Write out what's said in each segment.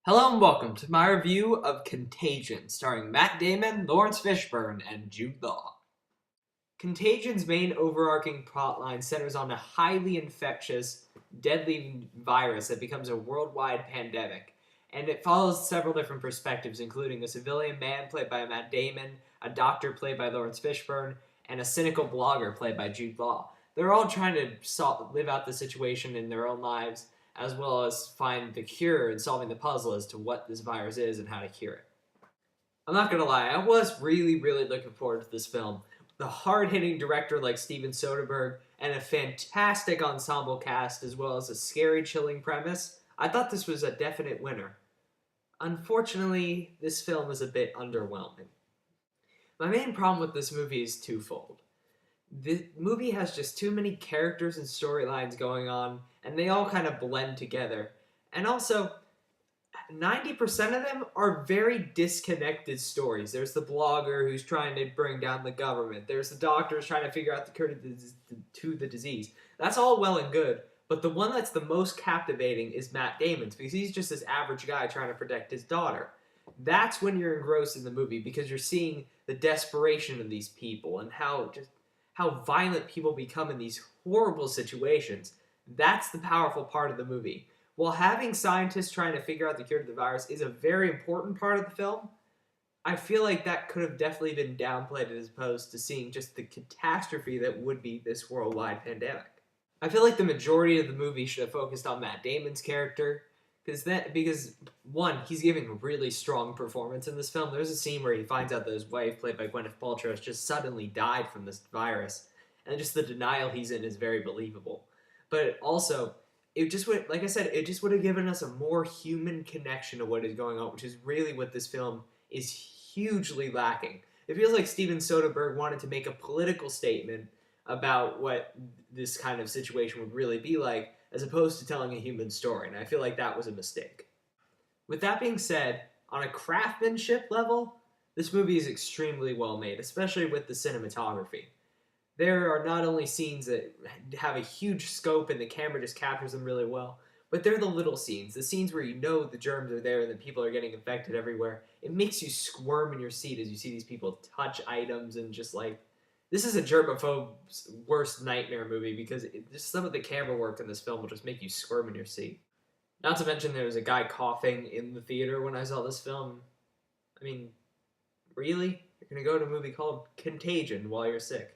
Hello and welcome to my review of Contagion, starring Matt Damon, Lawrence Fishburne, and Jude Law. Contagion's main overarching plotline centers on a highly infectious, deadly virus that becomes a worldwide pandemic, and it follows several different perspectives, including a civilian man played by Matt Damon, a doctor played by Lawrence Fishburne, and a cynical blogger played by Jude Law. They're all trying to live out the situation in their own lives, as well as find the cure and solving the puzzle as to what this virus is and how to cure it. I'm not gonna lie, I was really looking forward to this film. The hard-hitting director like Steven Soderbergh and a fantastic ensemble cast as well as a scary, chilling premise, I thought this was a definite winner. Unfortunately, this film is a bit underwhelming. My main problem with this movie is twofold. The movie has just too many characters and storylines going on, and they all kind of blend together. And also, 90% of them are very disconnected stories. There's the blogger who's trying to bring down the government. There's the doctor who's trying to figure out the cure to the disease. That's all well and good, but the one that's the most captivating is Matt Damon's, because he's just this average guy trying to protect his daughter. That's when you're engrossed in the movie, because you're seeing the desperation of these people and how violent people become in these horrible situations. That's the powerful part of the movie. While having scientists trying to figure out the cure to the virus is a very important part of the film, I feel like that could have definitely been downplayed as opposed to seeing just the catastrophe that would be this worldwide pandemic. I feel like the majority of the movie should have focused on Matt Damon's character, because one, he's giving a really strong performance in this film. There's a scene where he finds out that his wife, played by Gwyneth Paltrow, has just suddenly died from this virus, and just the denial he's in is very believable. But also, it just would, like I said, it just would have given us a more human connection to what is going on, which is really what this film is hugely lacking. It feels like Steven Soderbergh wanted to make a political statement about what this kind of situation would really be like, as opposed to telling a human story, and I feel like that was a mistake. With that being said, on a craftsmanship level, this movie is extremely well made, especially with the cinematography. There are not only scenes that have a huge scope and the camera just captures them really well, but they're the little scenes, the scenes where you know the germs are there and that people are getting infected everywhere. It makes you squirm in your seat as you see these people touch items and just like, this is a germaphobe's worst nightmare movie, because just some of the camera work in this film will just make you squirm in your seat. Not to mention there was a guy coughing in the theater when I saw this film. I mean, really? You're gonna go to a movie called Contagion while you're sick?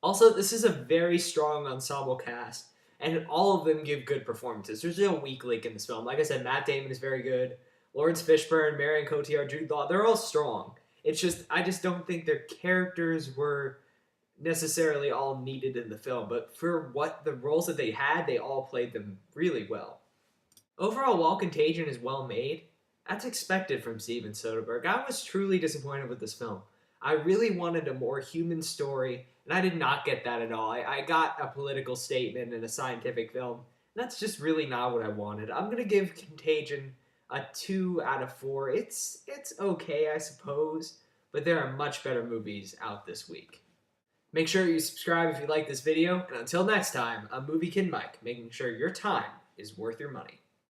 Also, this is a very strong ensemble cast, and all of them give good performances. There's no weak link in this film. Like I said, Matt Damon is very good. Lawrence Fishburne, Marion Cotillard, Jude Law, they're all strong. It's just, I just don't think their characters were necessarily all needed in the film, but for what the roles that they had, they all played them really well. Overall, while Contagion is well made, that's expected from Steven Soderbergh. I was truly disappointed with this film. I really wanted a more human story, and I did not get that at all. I got a political statement and a scientific film. That's just really not what I wanted. I'm going to give Contagion a 2 out of 4. It's okay, I suppose, but there are much better movies out this week. Make sure you subscribe if you like this video, and until next time, I'm Movie Kid Mike, making sure your time is worth your money.